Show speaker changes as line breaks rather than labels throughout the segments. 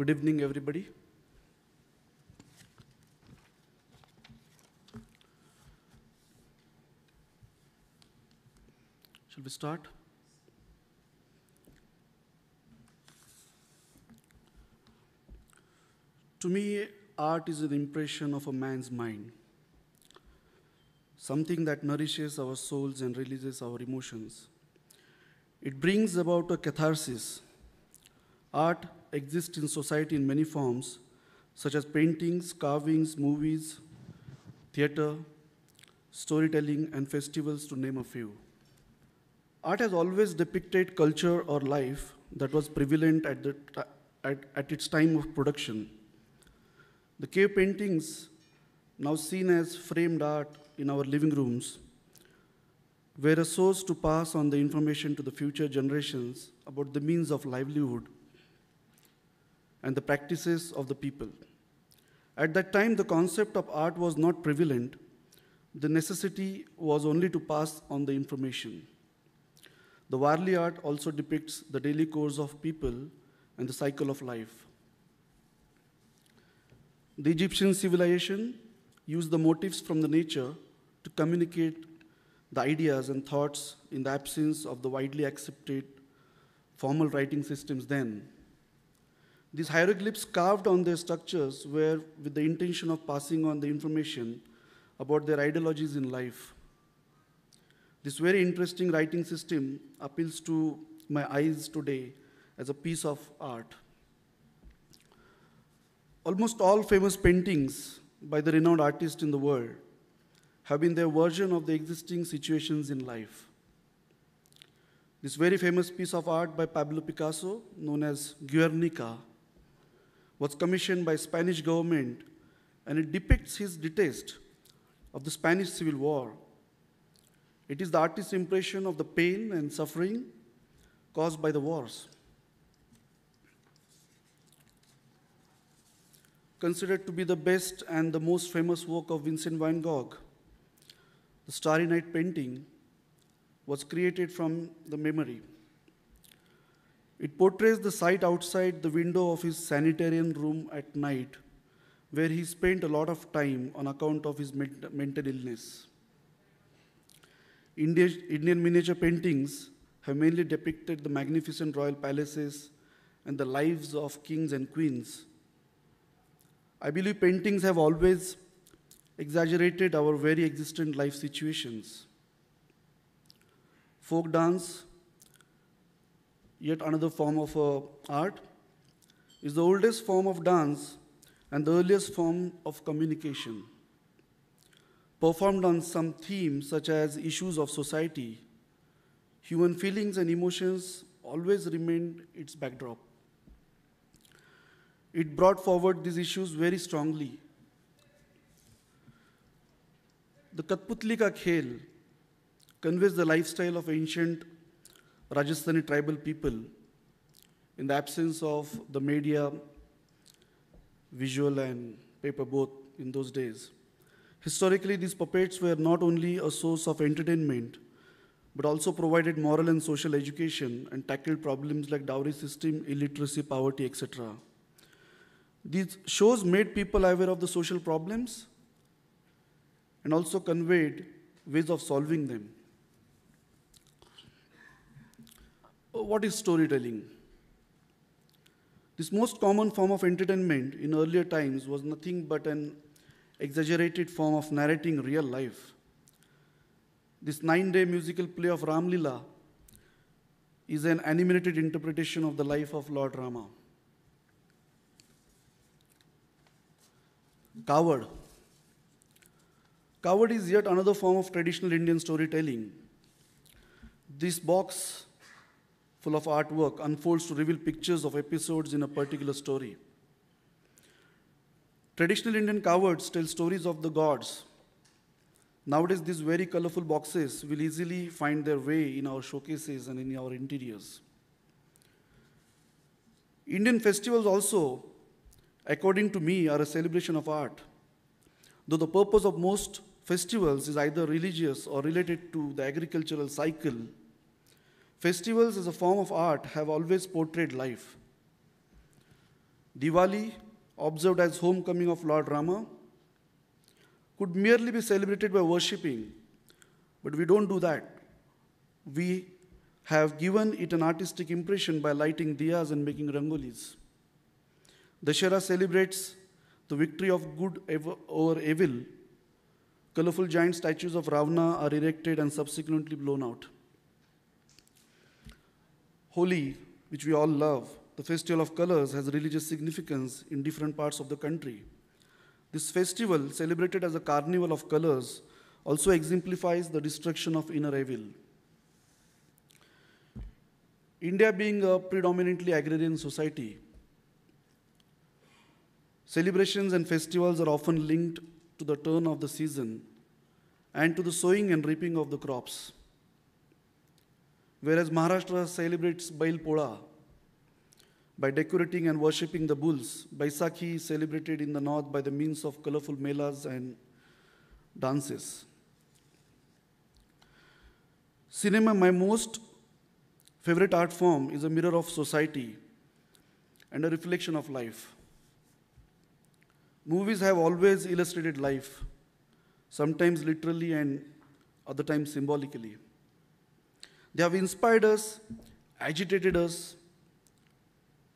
Good evening, everybody. Shall we start? To me, art is an impression of a man's mind, something that nourishes our souls and releases our emotions. It brings about a catharsis. Art exists in society in many forms, such as paintings, carvings, movies, theater, storytelling, and festivals, to name a few. Art has always depicted culture or life that was prevalent at its time of production. The cave paintings, now seen as framed art in our living rooms, were a source to pass on the information to the future generations about the means of livelihood and the practices of the people. At that time, the concept of art was not prevalent. The necessity was only to pass on the information. The Warli art also depicts the daily course of people and the cycle of life. The Egyptian civilization used the motifs from the nature to communicate the ideas and thoughts in the absence of the widely accepted formal writing systems then. These hieroglyphs carved on their structures were with the intention of passing on the information about their ideologies in life. This very interesting writing system appeals to my eyes today as a piece of art. Almost all famous paintings by the renowned artists in the world have been their version of the existing situations in life. This very famous piece of art by Pablo Picasso, known as Guernica, was commissioned by Spanish government, and it depicts his distaste of the Spanish Civil War. It is the artist's impression of the pain and suffering caused by the wars. Considered to be the best and the most famous work of Vincent van Gogh, the Starry Night painting was created from the memory. It portrays the sight outside the window of his sanitarian room at night, where he spent a lot of time on account of his mental illness. Indian miniature paintings have mainly depicted the magnificent royal palaces and the lives of kings and queens. I believe paintings have always exaggerated our very existent life situations. Folk dance, yet another form of art, is the oldest form of dance and the earliest form of communication. Performed on some themes such as issues of society, human feelings and emotions always remained its backdrop. It brought forward these issues very strongly. The Katputli Ka Khel conveys the lifestyle of ancient Rajasthani tribal people in the absence of the media, visual and paper both in those days. Historically, these puppets were not only a source of entertainment, but also provided moral and social education and tackled problems like dowry system, illiteracy, poverty, etc. These shows made people aware of the social problems and also conveyed ways of solving them. What is storytelling? This most common form of entertainment in earlier times was nothing but an exaggerated form of narrating real life. This 9-day musical play of Ram Leela is an animated interpretation of the life of Lord Rama. Coward. Coward is yet another form of traditional Indian storytelling. This box full of artwork unfolds to reveal pictures of episodes in a particular story. Traditional Indian cowards tell stories of the gods. Nowadays, these very colorful boxes will easily find their way in our showcases and in our interiors. Indian festivals also, according to me, are a celebration of art. Though the purpose of most festivals is either religious or related to the agricultural cycle, festivals as a form of art have always portrayed life. Diwali, observed as homecoming of Lord Rama, could merely be celebrated by worshipping, but we don't do that. We have given it an artistic impression by lighting diyas and making rangolis. Dashera celebrates the victory of good over evil. Colorful giant statues of Ravana are erected and subsequently blown out. Holi, which we all love, the festival of colors, has religious significance in different parts of the country. This festival, celebrated as a carnival of colors, also exemplifies the destruction of inner evil. India being a predominantly agrarian society, celebrations and festivals are often linked to the turn of the season and to the sowing and reaping of the crops. Whereas Maharashtra celebrates Bail Poda by decorating and worshipping the bulls, Baisakhi is celebrated in the north by the means of colorful melas and dances. Cinema, my most favorite art form, is a mirror of society and a reflection of life. Movies have always illustrated life, sometimes literally and other times symbolically. They have inspired us, agitated us,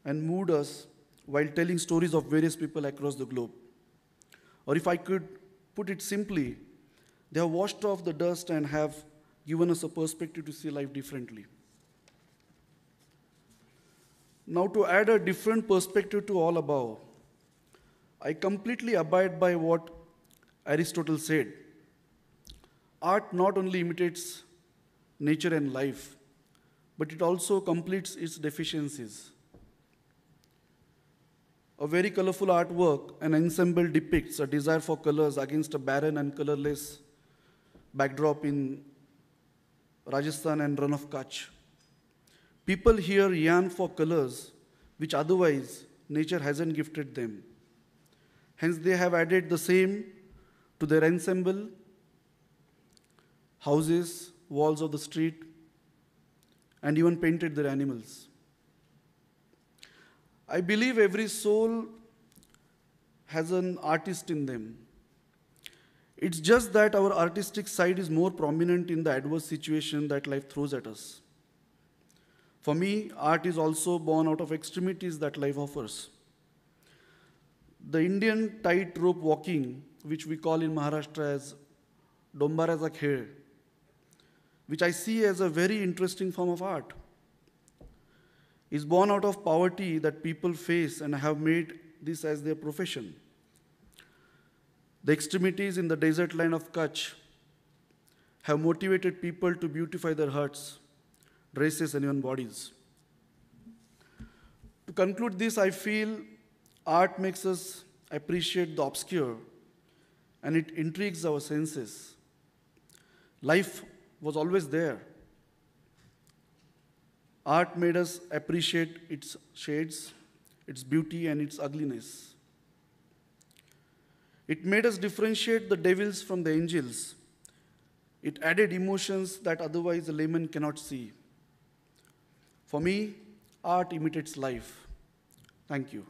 and moved us while telling stories of various people across the globe. Or if I could put it simply, they have washed off the dust and have given us a perspective to see life differently. Now, to add a different perspective to all above, I completely abide by what Aristotle said. Art not only imitates nature and life, but it also completes its deficiencies. A very colorful artwork, an ensemble depicts a desire for colors against a barren and colorless backdrop in Rajasthan and Rann of Kutch. People here yearn for colors which otherwise nature hasn't gifted them. Hence, they have added the same to their ensemble, houses, walls of the street, and even painted their animals. I believe every soul has an artist in them. It's just that our artistic side is more prominent in the adverse situation that life throws at us. For me, art is also born out of extremities that life offers. The Indian tightrope walking, which we call in Maharashtra as Dombaraza Khel, which I see as a very interesting form of art, is born out of poverty that people face and have made this as their profession. The extremities in the desert land of Kutch have motivated people to beautify their huts, dresses, and even bodies. To conclude this, I feel art makes us appreciate the obscure and it intrigues our senses. Life was always there. Art made us appreciate its shades, its beauty, and its ugliness. It made us differentiate the devils from the angels. It added emotions that otherwise a layman cannot see. For me, art imitates life. Thank you.